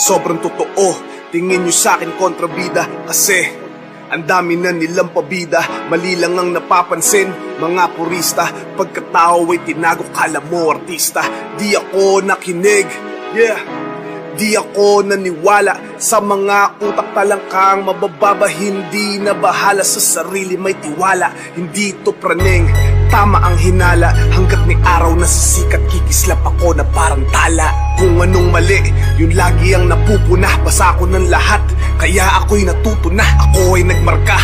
sobrang totoo. Tingin nyo sa'kin kontrabida, kasi ang dami na nilang pabida. Mali lang ang napapansin, mga purista. Pagkatao ay tinago, kala mo artista. Di ako nakinig, di ako naniwala sa mga utak talangkang mabababa. Hindi na bahala sa sarili, may tiwala. Hindi to praning, tama ang hinala. Hanggat may araw na sisikat, kikislap ako na parang tala. Kung anong mali, yun lagi ang napupuna. Basa ko ng lahat, kaya ako'y natuto na. Ako ay nagmarka,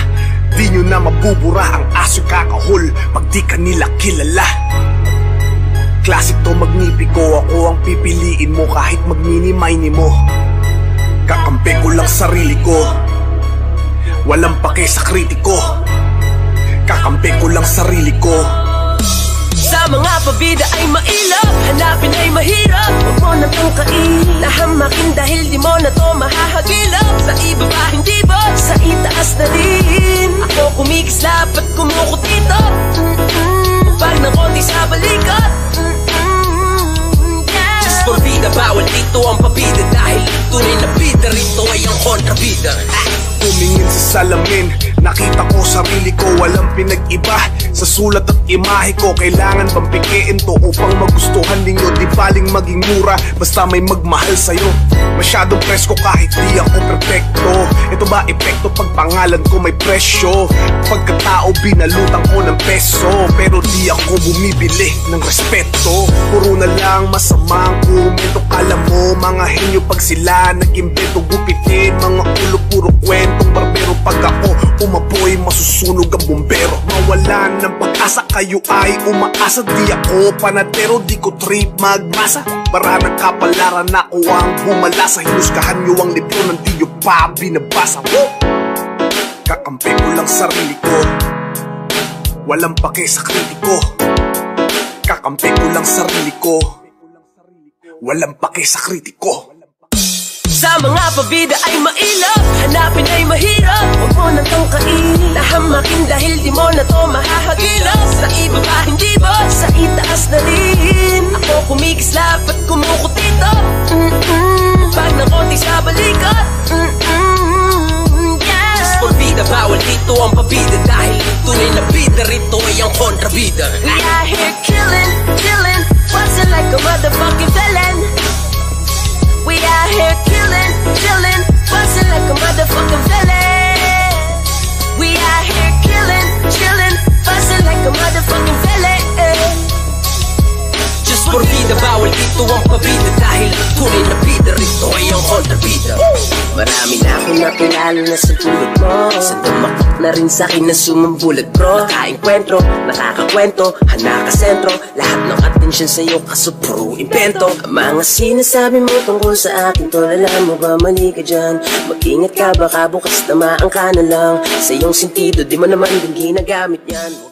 di nyo na mabubura. Ang aso'y kakahol pag di ka nila kilala. Classic to Magnifico, ako ang pipiliin mo kahit magmini-mini mo. Kakampi ko lang sarili ko, walang pake sa kritiko. Kakampi ko lang sarili ko. Sa mga pabida ay mailap, hanapin ay mahirap. Huwag mo nang tungkain, lahamakin dahil di mo na to mahahagilap. Sa ibaba hindi ba, sa itaas na din. Ako kumikislap at kumukot dito, pag ng konti sa balikat. Just for vida, bawal dito ang pabida. Dahil tunay na bida, rito ay ang kontrabida. Tumingin sa salamin, nakita ko sarili ko, walang pinag-iba. Sa sulat at imahe ko, kailangan bang pikiin to upang magustuhan ninyo? Di baling maging mura, basta may magmahal sa'yo. Masyadong presko kahit di ako perfecto. Ito ba epekto pag pangalan ko may presyo? Pagkatao binalutan ko ng peso, pero di ako bumibili ng respeto. Puro na lang masamang komento. Kala mo mga henyo pag sila nag-imbento, gupitin mga ulo, puro kwentong barbero. Pag ako umapoy, masusunog ang bumbero. Mawalan ng pag-asa, kayo ay umaasa. Di ako panatero, di ko trip magmasa. Para ng kapalaran ako ang bumalasa. Hinusgahan nyo ang libro ng di nyo pa binabasa. Kakampi ko lang sarili ko, walang pake sa kritiko. Kakampi ko lang sarili ko, walang pake sa kritiko. Sa mga pabida ay mailap, hanapin ay mahirap. Huwag mo nang tungkain, lahamakin dahil di mo na to mahahagilap. Sa ibaba hindi ba, sa itaas na rin. Ako kumikislap at kumukot dito, pag ng konti sa balikat. Just for vida, bawal dito ang pabida. Dahil tunay na bida, rito ay ang kontrabida. We are here killing, killing, bustin' like a motherfucking felon. We out here killing, chilling, bustin' like a motherfucking villain. We out here killing, chilling, bustin' like a motherfucking villain. Just for vida, bawal dito ang pabida. Dahil tunay na bida, rito ay ang kontrabida. Marami na akong nakilala na sa tulad mo. Sa dumakot na rin sa'kin na sumambulat bro. Nakainkwentro, nakakakwento, hanaka-sentro. Lahat ng atensyon sa'yo kaso puro invento. Ang mga sinasabi mo tungkol sa akin tol, alam mo ba mali ka dyan? Mag-ingat ka baka bukas tamaan ka na lang. Sa iyong sentido di mo naman din ginagamit yan.